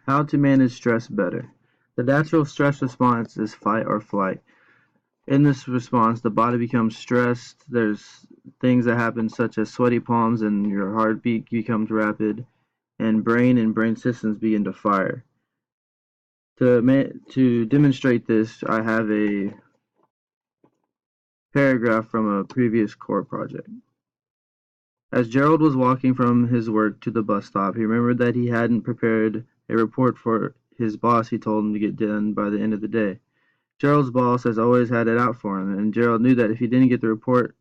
How to manage stress better. The natural stress response is fight or flight. In this response, the body becomes stressed. There's things that happen such as sweaty palms and your heartbeat becomes rapid, and brain systems begin to fire. To demonstrate this, I have a paragraph from a previous core project. As Gerald was walking from his work to the bus stop, he remembered that he hadn't prepared a report for his boss he told him to get done by the end of the day. Gerald's boss has always had it out for him, and Gerald knew that if he didn't get the report,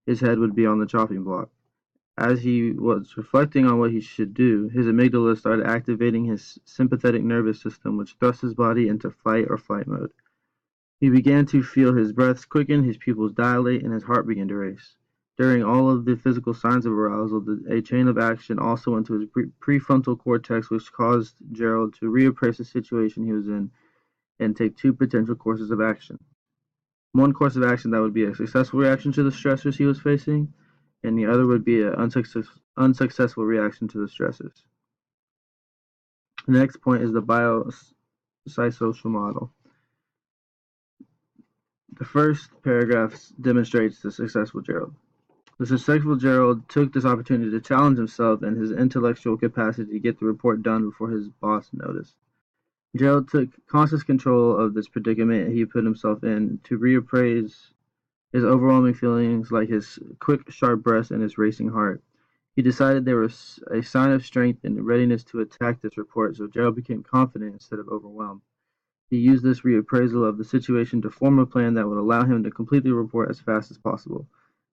his head would be on the chopping block. As he was reflecting on what he should do, his amygdala started activating his sympathetic nervous system, which thrust his body into fight or flight mode. He began to feel his breath quicken, his pupils dilate, and his heart begin to race. During all of the physical signs of arousal, a chain of action also went to his prefrontal cortex, which caused Gerald to reappraise the situation he was in and take two potential courses of action. One course of action that would be a successful reaction to the stressors he was facing, and the other would be an unsuccessful reaction to the stressors. The next point is the biopsychosocial model. The first paragraph demonstrates the successful Gerald. The successful Gerald took this opportunity to challenge himself and his intellectual capacity to get the report done before his boss noticed. Gerald took conscious control of this predicament he put himself in to reappraise his overwhelming feelings like his quick, sharp breath and his racing heart. He decided there was a sign of strength and readiness to attack this report, so Gerald became confident instead of overwhelmed. He used this reappraisal of the situation to form a plan that would allow him to complete the report as fast as possible.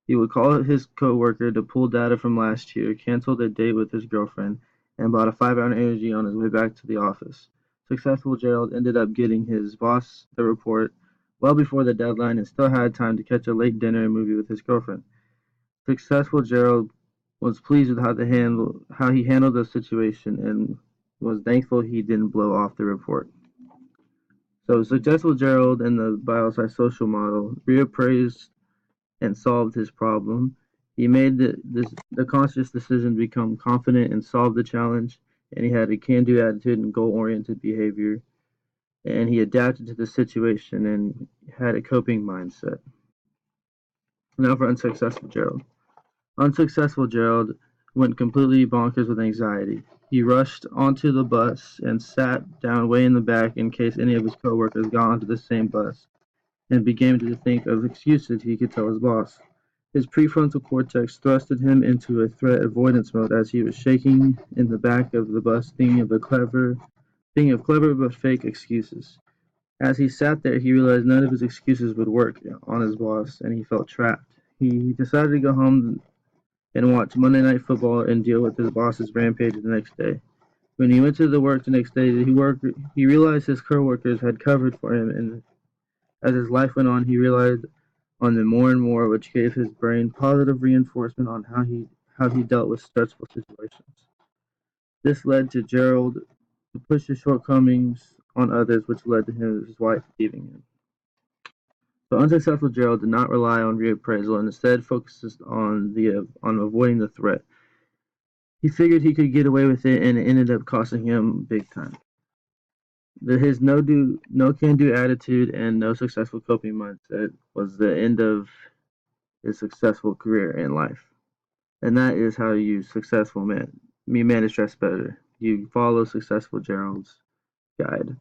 He would call his co-worker to pull data from last year, canceled a date with his girlfriend, and bought a 5-hour energy on his way back to the office. Successful Gerald ended up getting his boss the report well before the deadline and still had time to catch a late dinner and movie with his girlfriend. Successful Gerald was pleased with how he handled the situation and was thankful he didn't blow off the report. So successful Gerald in the biopsychosocial model reappraised and solved his problem. He made the conscious decision to become confident and solve the challenge, and he had a can-do attitude and goal-oriented behavior, and he adapted to the situation and had a coping mindset. Now for unsuccessful Gerald. Unsuccessful Gerald went completely bonkers with anxiety. He rushed onto the bus and sat down way in the back in case any of his coworkers got onto the same bus, and began to think of excuses he could tell his boss. His prefrontal cortex thrusted him into a threat avoidance mode as he was shaking in the back of the bus, thinking of clever but fake excuses. As he sat there, he realized none of his excuses would work on his boss, and he felt trapped. He decided to go home and watch Monday Night Football and deal with his boss's rampage the next day. When he went to the work the next day, he realized his coworkers had covered for him, and as his life went on, he relied on them more and more, which gave his brain positive reinforcement on how he dealt with stressful situations. This led to Gerald to push his shortcomings on others, which led to his wife leaving him. So unsuccessful Gerald did not rely on reappraisal and instead focused on avoiding the threat. He figured he could get away with it, and it ended up costing him big time. His no can do attitude and no successful coping mindset was the end of his successful career in life. And that is how you manage stress better. You follow successful Gerald's guide.